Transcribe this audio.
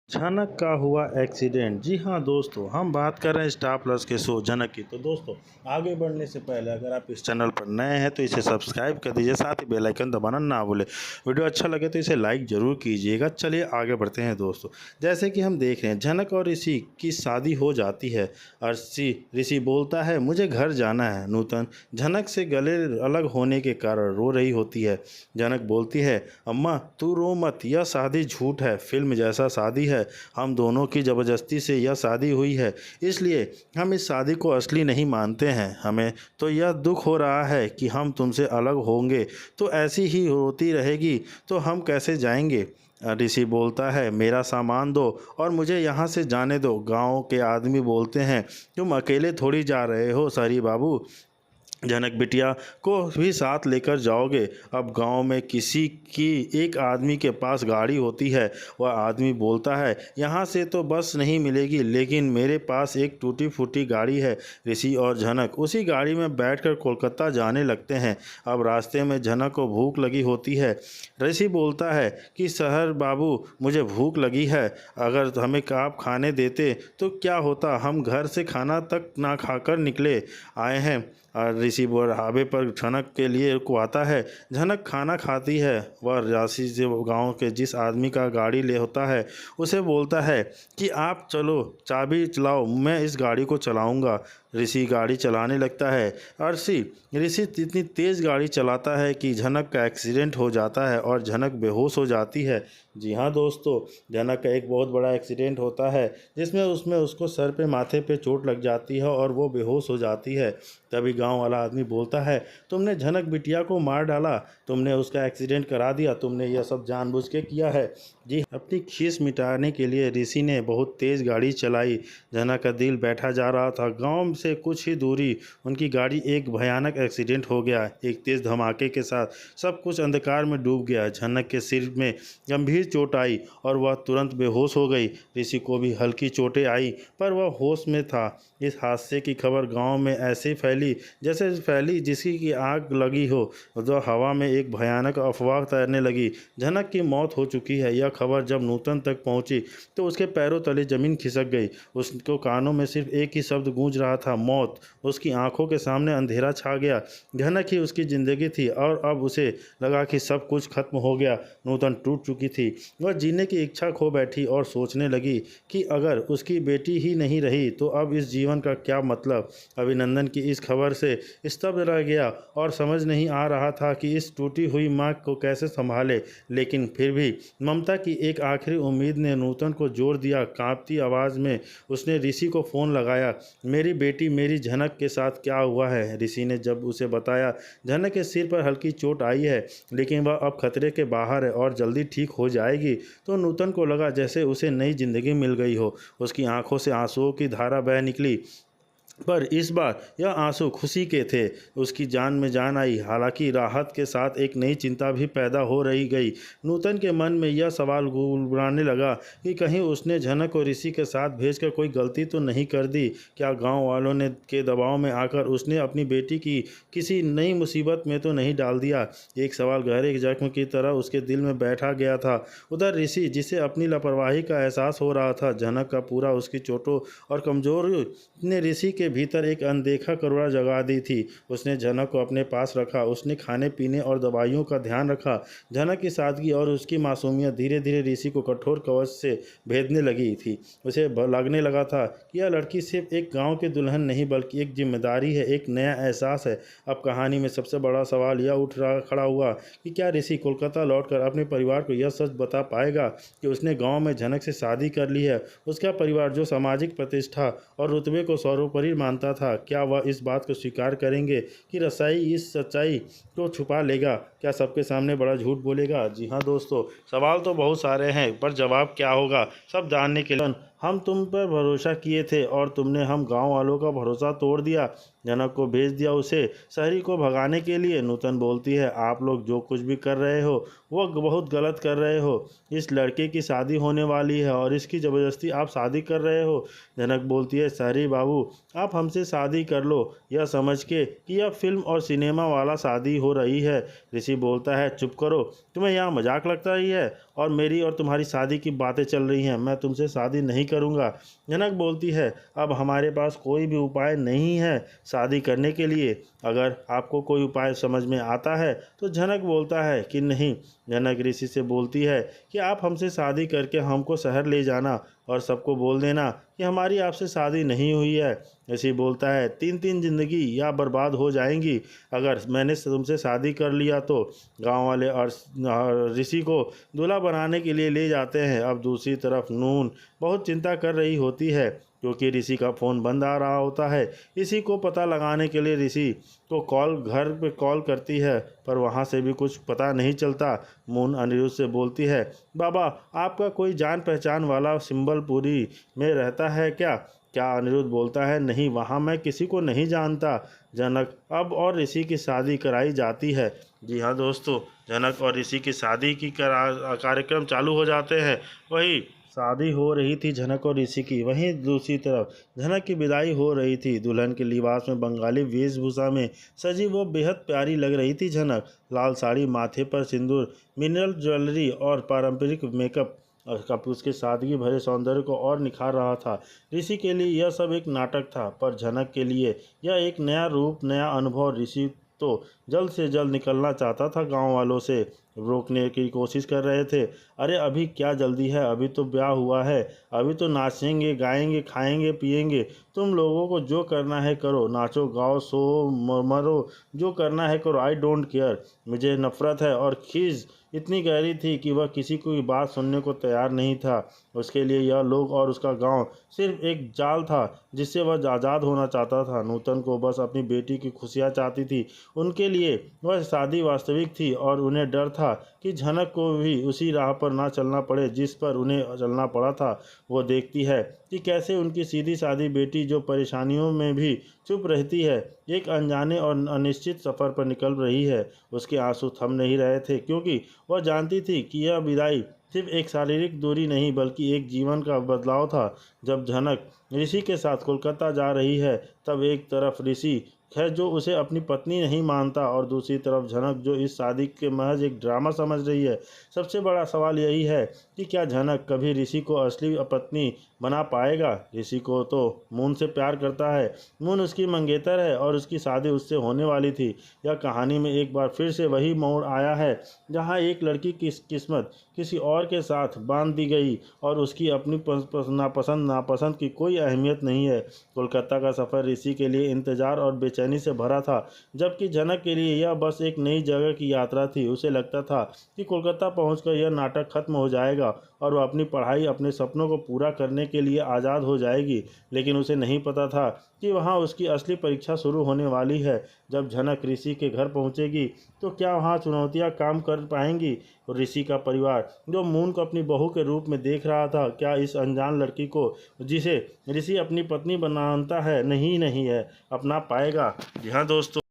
झनक का हुआ एक्सीडेंट। जी हाँ दोस्तों, हम बात कर रहे हैं स्टार प्लस के शो झनक की। तो दोस्तों, आगे बढ़ने से पहले अगर आप इस चैनल पर नए हैं तो इसे सब्सक्राइब कर दीजिए, साथ ही बेल आइकन दबाना ना भूलें। वीडियो अच्छा लगे तो इसे लाइक ज़रूर कीजिएगा। चलिए आगे बढ़ते हैं दोस्तों। जैसे कि हम देख रहे हैं, झनक और ऋषि की शादी हो जाती है। ऋषि बोलता है मुझे घर जाना है। नूतन झनक से गले अलग होने के कारण रो रही होती है। झनक बोलती है अम्मा तू रो मत, यह शादी झूठ है, फिल्म जैसा शादी है। हम दोनों की ज़बरदस्ती से यह शादी हुई है, इसलिए हम इस शादी को असली नहीं मानते हैं। हमें तो यह दुख हो रहा है कि हम तुमसे अलग होंगे तो ऐसी ही रोती रहेगी तो हम कैसे जाएंगे। ऋषि बोलता है मेरा सामान दो और मुझे यहाँ से जाने दो। गांव के आदमी बोलते हैं तुम अकेले थोड़ी जा रहे हो सारी बाबू, जनक बिटिया को भी साथ लेकर जाओगे। अब गांव में किसी की एक आदमी के पास गाड़ी होती है। वह आदमी बोलता है यहाँ से तो बस नहीं मिलेगी, लेकिन मेरे पास एक टूटी फूटी गाड़ी है। ऋषि और झनक उसी गाड़ी में बैठकर कोलकाता जाने लगते हैं। अब रास्ते में झनक को भूख लगी होती है। ऋषि बोलता है कि शहर बाबू मुझे भूख लगी है, अगर हमें आप खाने देते तो क्या होता, हम घर से खाना तक ना खाकर निकले आए हैं। और ऋषि ढाबे पर झनक के लिए को आता है। झनक खाना खाती है। वह राशि से गांव के जिस आदमी का गाड़ी ले होता है उसे बोलता है कि आप चलो चाबी चलाओ, मैं इस गाड़ी को चलाऊंगा। ऋषि गाड़ी चलाने लगता है। ऋषि इतनी तेज़ गाड़ी चलाता है कि झनक का एक्सीडेंट हो जाता है और झनक बेहोश हो जाती है। जी हाँ दोस्तों, झनक का एक बहुत बड़ा एक्सीडेंट होता है जिसमें उसको सर पे माथे पे चोट लग जाती है और वो बेहोश हो जाती है। तभी गांव वाला आदमी बोलता है तुमने झनक बिटिया को मार डाला, तुमने उसका एक्सीडेंट करा दिया, तुमने यह सब जानबूझ के किया है। जी, अपनी खीस मिटाने के लिए ऋषि ने बहुत तेज़ गाड़ी चलाई। झनक का दिल बैठा जा रहा था। गांव से कुछ ही दूरी उनकी गाड़ी एक भयानक एक्सीडेंट हो गया। एक तेज़ धमाके के साथ सब कुछ अंधकार में डूब गया। झनक के सिर में गंभीर चोट आई और वह तुरंत बेहोश हो गई। ऋषि को भी हल्की चोटें आई पर वह होश में था। इस हादसे की खबर गांव में ऐसे फैली जैसे फैली जिसकी की आग लगी हो। जो हवा में एक भयानक अफवाह तैरने लगी, झनक की मौत हो चुकी है। यह खबर जब नूतन तक पहुंची तो उसके पैरों तले जमीन खिसक गई। उसको कानों में सिर्फ एक ही शब्द गूंज रहा था, मौत। उसकी आंखों के सामने अंधेरा छा गया। झनक ही उसकी ज़िंदगी थी और अब उसे लगा कि सब कुछ खत्म हो गया। नूतन टूट चुकी थी। वह जीने की इच्छा खो बैठी और सोचने लगी कि अगर उसकी बेटी ही नहीं रही तो अब इस जीवन का क्या मतलब। अभिनंदन की इस खबर से स्तब्ध रह गया और समझ नहीं आ रहा था कि इस टूटी हुई माँ को कैसे संभाले। लेकिन फिर भी ममता की एक आखिरी उम्मीद ने नूतन को जोर दिया। कांपती आवाज़ में उसने ऋषि को फ़ोन लगाया। मेरी बेटी मेरी झनक के साथ क्या हुआ है। ऋषि ने जब उसे बताया झनक के सिर पर हल्की चोट आई है, लेकिन वह अब खतरे के बाहर है और जल्दी ठीक हो जाएगी, तो नूतन को लगा जैसे उसे नई जिंदगी मिल गई हो। उसकी आंखों से आंसुओं की धारा बह निकली, पर इस बार यह आंसू खुशी के थे। उसकी जान में जान आई। हालांकि राहत के साथ एक नई चिंता भी पैदा हो रही गई। नूतन के मन में यह सवाल गुनगुनाने लगा कि कहीं उसने झनक और ऋषि के साथ भेजकर कोई गलती तो नहीं कर दी। क्या गांव वालों ने के दबाव में आकर उसने अपनी बेटी की किसी नई मुसीबत में तो नहीं डाल दिया। एक सवाल गहरे जख्म की तरह उसके दिल में बैठा गया था। उधर ऋषि, जिसे अपनी लापरवाही का एहसास हो रहा था, झनक का पूरा उसकी चोटों और कमजोरी ने ऋषि के भीतर एक अनदेखा करुणा जगा दी थी। उसने झनक को अपने पास रखा। उसने खाने पीने और दवाइयों का ध्यान रखा। झनक की सादगी और उसकी मासूमियत धीरे धीरे ऋषि को कठोर कवच से भेदने लगी थी। उसे लगने लगा था कि यह लड़की सिर्फ एक गांव की दुल्हन नहीं बल्कि एक जिम्मेदारी है, एक नया एहसास है। अब कहानी में सबसे बड़ा सवाल यह खड़ा हुआ कि क्या ऋषि कोलकाता लौटकर अपने परिवार को यह सच बता पाएगा कि उसने गाँव में झनक से शादी कर ली है। उसका परिवार जो सामाजिक प्रतिष्ठा और रुतबे को सर्वोपरि मानता था, क्या वह इस बात को स्वीकार करेंगे कि रसाई इस सच्चाई को छुपा लेगा। क्या सबके सामने बड़ा झूठ बोलेगा। जी हाँ दोस्तों, सवाल तो बहुत सारे हैं पर जवाब क्या होगा, सब जानने के लिए हम तुम पर भरोसा किए थे और तुमने हम गांव वालों का भरोसा तोड़ दिया। जनक को भेज दिया उसे शहरी को भगाने के लिए। नूतन बोलती है, आप लोग जो कुछ भी कर रहे हो वो बहुत गलत कर रहे हो। इस लड़के की शादी होने वाली है और इसकी ज़बरदस्ती आप शादी कर रहे हो। जनक बोलती है, शहरी बाबू आप हमसे शादी कर लो यह समझ के कि यह फिल्म और सिनेमा वाला शादी हो रही है। ऋषि बोलता है, चुप करो, तुम्हें यहाँ मजाक लगता ही है और मेरी और तुम्हारी शादी की बातें चल रही हैं। मैं तुमसे शादी नहीं करूँगा। जनक बोलती है, अब हमारे पास कोई भी उपाय नहीं है शादी करने के लिए। अगर आपको कोई उपाय समझ में आता है तो। जनक बोलता है कि नहीं। जनक ऋषि से बोलती है कि आप हमसे शादी करके हमको शहर ले जाना और सबको बोल देना कि हमारी आपसे शादी नहीं हुई है। ऋषि बोलता है, 3 जिंदगी या बर्बाद हो जाएंगी अगर मैंने तुमसे शादी कर लिया तो। गांव वाले और ऋषि को दूल्हा बनाने के लिए ले जाते हैं। अब दूसरी तरफ नून बहुत चिंता कर रही होती है क्योंकि ऋषि का फ़ोन बंद आ रहा होता है। इसी को पता लगाने के लिए ऋषि को घर पे कॉल करती है पर वहाँ से भी कुछ पता नहीं चलता। मून अनिरुद्ध से बोलती है, बाबा आपका कोई जान पहचान वाला सिंबलपुरी में रहता है क्या? अनिरुद्ध बोलता है, नहीं, वहाँ मैं किसी को नहीं जानता। जनक अब और ऋषि की शादी कराई जाती है। जी हाँ दोस्तों, जनक और ऋषि की शादी की कार्यक्रम चालू हो जाते हैं। वही शादी हो रही थी जनक और ऋषि की। वहीं दूसरी तरफ जनक की विदाई हो रही थी। दुल्हन के लिबास में बंगाली वेशभूषा में सजी वो बेहद प्यारी लग रही थी। जनक लाल साड़ी, माथे पर सिंदूर, मिनरल ज्वेलरी और पारंपरिक मेकअप उसके सादगी भरे सौंदर्य को और निखार रहा था। ऋषि के लिए यह सब एक नाटक था पर जनक के लिए यह एक नया रूप, नया अनुभव। ऋषि तो जल्द से जल्द निकलना चाहता था। गांव वालों से रोकने की कोशिश कर रहे थे। अरे अभी क्या जल्दी है, अभी तो ब्याह हुआ है, अभी तो नाचेंगे, गाएंगे, खाएंगे, पिएंगे। तुम लोगों को जो करना है करो, नाचो, गाओ, सो, मरो, जो करना है करो, आई डोंट केयर। मुझे नफरत है। और खीज इतनी गहरी थी कि वह किसी की बात सुनने को तैयार नहीं था। उसके लिए यह लोग और उसका गांव सिर्फ एक जाल था जिससे वह आज़ाद होना चाहता था। नूतन को बस अपनी बेटी की खुशियाँ चाहती थी। उनके लिए वह शादी वास्तविक थी और उन्हें डर था कि जनक को भी उसी राह पर ना चलना पड़े जिस पर उन्हें चलना पड़ा था। वो देखती है कि कैसे उनकी सीधी सादी बेटी जो परेशानियों में भी चुप रहती है, एक अनजाने और अनिश्चित सफ़र पर निकल रही है। उसके आंसू थम नहीं रहे थे क्योंकि वह जानती थी कि यह विदाई सिर्फ एक शारीरिक दूरी नहीं बल्कि एक जीवन का बदलाव था। जब जनक ऋषि के साथ कोलकाता जा रही है तब एक तरफ ऋषि है जो उसे अपनी पत्नी नहीं मानता और दूसरी तरफ जनक जो इस शादी के महज एक ड्रामा समझ रही है। सबसे बड़ा सवाल यही है कि क्या जनक कभी ऋषि को असली पत्नी बना पाएगा? ऋषि को तो मून से प्यार करता है। मून उसकी मंगेतर है और उसकी शादी उससे होने वाली थी। यह कहानी में एक बार फिर से वही मोड़ आया है जहाँ एक लड़की की किस्मत किसी और के साथ बांध दी गई और उसकी अपनी नापसंद की कोई अहमियत नहीं है। कोलकाता का सफ़र ऋषि के लिए इंतजार और बेचैनी से भरा था जबकि जनक के लिए यह बस एक नई जगह की यात्रा थी। उसे लगता था कि कोलकाता पहुंचकर यह नाटक खत्म हो जाएगा और वह अपनी पढ़ाई, अपने सपनों को पूरा करने के लिए आज़ाद हो जाएगी। लेकिन उसे नहीं पता था कि वहाँ उसकी असली परीक्षा शुरू होने वाली है। जब जनक ऋषि के घर पहुँचेगी तो क्या वहाँ चुनौतियाँ काम कर पाएंगी? और ऋषि का परिवार जो मून को अपनी बहू के रूप में देख रहा था, क्या इस अनजान लड़की को जिसे ऋषि अपनी पत्नी बनाता है नहीं है अपना पाएगा? जी हाँ दोस्तों।